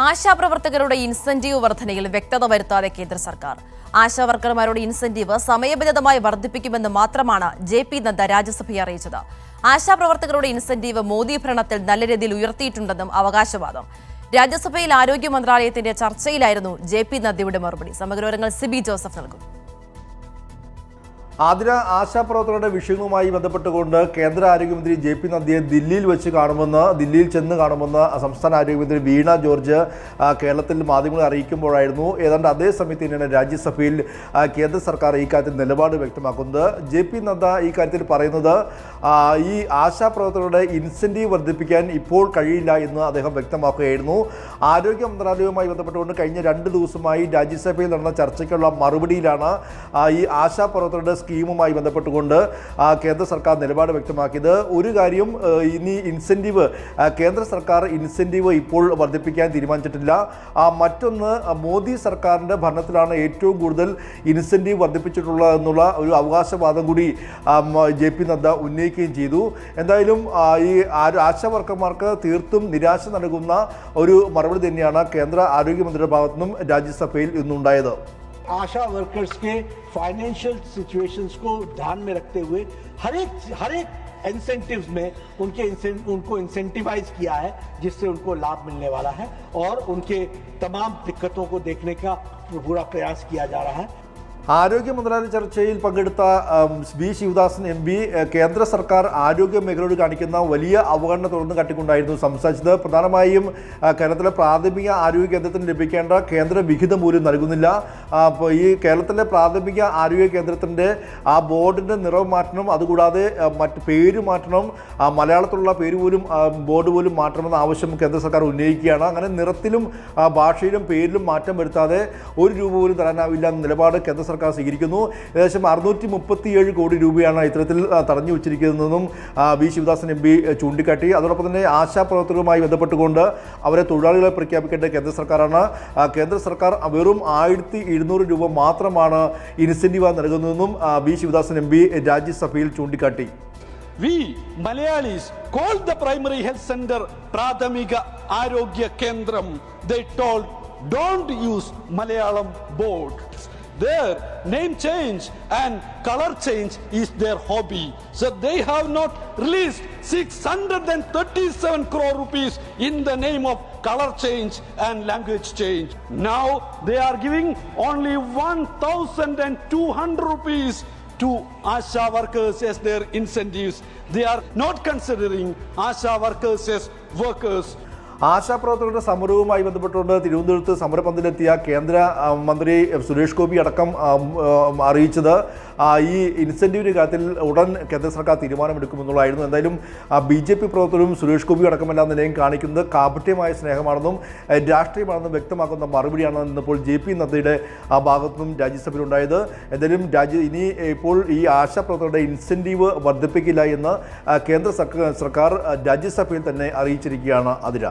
ആശാപ്രവർത്തകരുടെ incentive വർധനയിൽ വ്യക്തത വരുത്താതെ കേന്ദ്ര സർക്കാർ. ആശാവർക്കർമാരുടെ ഇൻസെന്റീവ് സമയബന്ധിതമായി വർദ്ധിപ്പിക്കുമെന്ന് മാത്രമാണ് ജെ.പി. നദ്ദ രാജ്യസഭയെ അറിയിച്ചത്. ആശാപ്രവർത്തകരുടെ ഇൻസെന്റീവ് മോദി ഭരണത്തിൽ നല്ല രീതിയിൽ ഉയർത്തിയിട്ടുണ്ടെന്നും അവകാശവാദം. രാജ്യസഭയിൽ ആരോഗ്യ മന്ത്രാലയത്തിന്റെ ചർച്ചയിലായിരുന്നു ജെ.പി. നദ്ദയുടെ മറുപടി. സമഗ്രവിവരങ്ങൾ സിബി ജോസഫ് നൽകും. ആതിര, ആശാപ്രവർത്തകരുടെ വിഷയങ്ങളുമായി ബന്ധപ്പെട്ടുകൊണ്ട് കേന്ദ്ര ആരോഗ്യമന്ത്രി ജെ.പി. നദ്ദയെ ദില്ലിയിൽ ചെന്ന് കാണുമെന്ന് സംസ്ഥാന ആരോഗ്യമന്ത്രി വീണ ജോർജ് കേരളത്തിൽ മാധ്യമങ്ങളെ അറിയിക്കുമ്പോഴായിരുന്നു ഏതാണ്ട് അതേ സമയത്ത് തന്നെയാണ് രാജ്യസഭയിൽ കേന്ദ്ര സർക്കാർ ഈ കാര്യത്തിൽ നിലപാട് വ്യക്തമാക്കുന്നത്. ജെ.പി. നദ്ദ ഈ കാര്യത്തിൽ പറയുന്നത് ഈ ആശാപ്രവർത്തകരുടെ ഇൻസെന്റീവ് വർദ്ധിപ്പിക്കാൻ ഇപ്പോൾ കഴിയില്ല എന്ന് അദ്ദേഹം വ്യക്തമാക്കുകയായിരുന്നു. ആരോഗ്യ മന്ത്രാലയവുമായി ബന്ധപ്പെട്ടുകൊണ്ട് കഴിഞ്ഞ 2 ദിവസമായി രാജ്യസഭയിൽ നടന്ന ചർച്ചയ്ക്കുള്ള മറുപടിയിലാണ് ഈ ആശാപ്രവർത്തകരുടെ സ്കീമുമായി ബന്ധപ്പെട്ടുകൊണ്ട് കേന്ദ്ര സർക്കാർ നിലപാട് വ്യക്തമാക്കിയത്. ഒരു കാര്യം, ഇനി ഇൻസെന്റീവ് കേന്ദ്ര സർക്കാർ ഇൻസെന്റീവ് ഇപ്പോൾ വർദ്ധിപ്പിക്കാൻ തീരുമാനിച്ചിട്ടില്ല. മറ്റൊന്ന്, മോദി സർക്കാരിൻ്റെ ഭരണത്തിലാണ് ഏറ്റവും കൂടുതൽ ഇൻസെന്റീവ് വർദ്ധിപ്പിച്ചിട്ടുള്ളതെന്നുള്ള ഒരു അവകാശവാദം കൂടി ജെ.പി. നദ്ദ ഉന്നയിക്കുകയും ചെയ്തു. എന്തായാലും ഈ ആശാവർക്കർമാർക്ക് തീർത്തും നിരാശ നൽകുന്ന ഒരു മറുപടി തന്നെയാണ് കേന്ദ്ര ആരോഗ്യമന്ത്രിയുടെ ഭാഗത്തു നിന്നും രാജ്യസഭയിൽ ഇന്നുണ്ടായത്. आशा वर्कर्स के फाइनेंशियल सिचुएशंस को ध्यान में रखते हुए हर एक इंसेंटिव्स में उनको इंसेंटिवाइज किया है, जिससे उनको लाभ मिलने वाला है और उनके तमाम दिक्कतों को देखने का पूरा प्रयास किया जा रहा है. ആരോഗ്യ മന്ത്രാലയ ചർച്ചയിൽ പങ്കെടുത്ത വി ശിവദാസൻ എം പി കേന്ദ്ര സർക്കാർ ആരോഗ്യ മേഖലയോട് കാണിക്കുന്ന വലിയ അവഗണന തുറന്നു കാട്ടിക്കൊണ്ടായിരുന്നു സംസാരിച്ചത്. പ്രധാനമായും കേരളത്തിലെ പ്രാഥമിക ആരോഗ്യ കേന്ദ്രത്തിന് ലഭിക്കേണ്ട കേന്ദ്ര വിഹിതം പോലും നൽകുന്നില്ല. ഈ കേരളത്തിലെ പ്രാഥമിക ആരോഗ്യ കേന്ദ്രത്തിൻ്റെ ആ ബോർഡിൻ്റെ നിറം മാറ്റണം, അതുകൂടാതെ മറ്റ് പേര് മാറ്റണം, മലയാളത്തിലുള്ള പേര് പോലും ബോർഡ് പോലും മാറ്റണമെന്ന ആവശ്യം കേന്ദ്ര സർക്കാർ ഉന്നയിക്കുകയാണ്. അങ്ങനെ നിറത്തിലും ഭാഷയിലും പേരിലും മാറ്റം വരുത്താതെ ₹1 പോലും തരാനാവില്ല എന്ന നിലപാട് കേന്ദ്ര സർക്കാർ സ്വീകരിക്കുന്നു. ഏകദേശം 637 കോടി രൂപയാണ് ഇത്തരത്തിൽ തടഞ്ഞു വെച്ചിരിക്കുന്നതെന്നും വി ശിവദാസൻ എം പി ചൂണ്ടിക്കാട്ടി. അതോടൊപ്പം തന്നെ ആശാപ്രവർത്തകരുമായി ബന്ധപ്പെട്ടുകൊണ്ട് അവരെ തൊഴിലാളികളെ പ്രഖ്യാപിക്കേണ്ട കേന്ദ്ര സർക്കാരാണ്. കേന്ദ്ര സർക്കാർ വെറും ₹1700 മാത്രമാണ് ഇൻസെന്റീവ് നൽകുന്നതെന്നും വി ശിവദാസൻ എം പി രാജ്യസഭയിൽ ചൂണ്ടിക്കാട്ടി. We Malayalis called the primary health center Prathamika Arogya Kendram. They told, don't use Malayalam board. Their name change and color change is their hobby. So they have not released 637 crore rupees in the name of color change and language change. Now they are giving only 1,200 rupees to Asha workers as their incentives. They are not considering Asha workers as workers. ആശാപ്രവർത്തകരുടെ സമരവുമായി ബന്ധപ്പെട്ടുകൊണ്ട് തിരുവനന്തപുരത്ത് സമരപന്തലിലെത്തിയ കേന്ദ്ര മന്ത്രി സുരേഷ് ഗോപി അടക്കം അറിയിച്ചത് ഈ ഇൻസെന്റീവിൻ്റെ കാര്യത്തിൽ ഉടൻ കേന്ദ്ര സർക്കാർ തീരുമാനമെടുക്കുമെന്നുള്ളതായിരുന്നു. എന്തായാലും BJP പ്രവർത്തകരും സുരേഷ് ഗോപി അടക്കമെല്ലാം നിലയും കാണിക്കുന്നത് കാപട്യമായ സ്നേഹമാണെന്നും രാഷ്ട്രീയമാണെന്നും വ്യക്തമാക്കുന്ന മറുപടിയാണ് ഇന്നിപ്പോൾ ജെ.പി. നദ്ദയുടെ ഭാഗത്തുനിന്നും രാജ്യസഭയിലുണ്ടായത്. എന്തായാലും ഇനി ഇപ്പോൾ ഈ ആശാപ്രവർത്തകരുടെ ഇൻസെന്റീവ് വർദ്ധിപ്പിക്കില്ല എന്ന് കേന്ദ്ര സർക്കാർ രാജ്യസഭയിൽ തന്നെ അറിയിച്ചിരിക്കുകയാണ്. അതിര.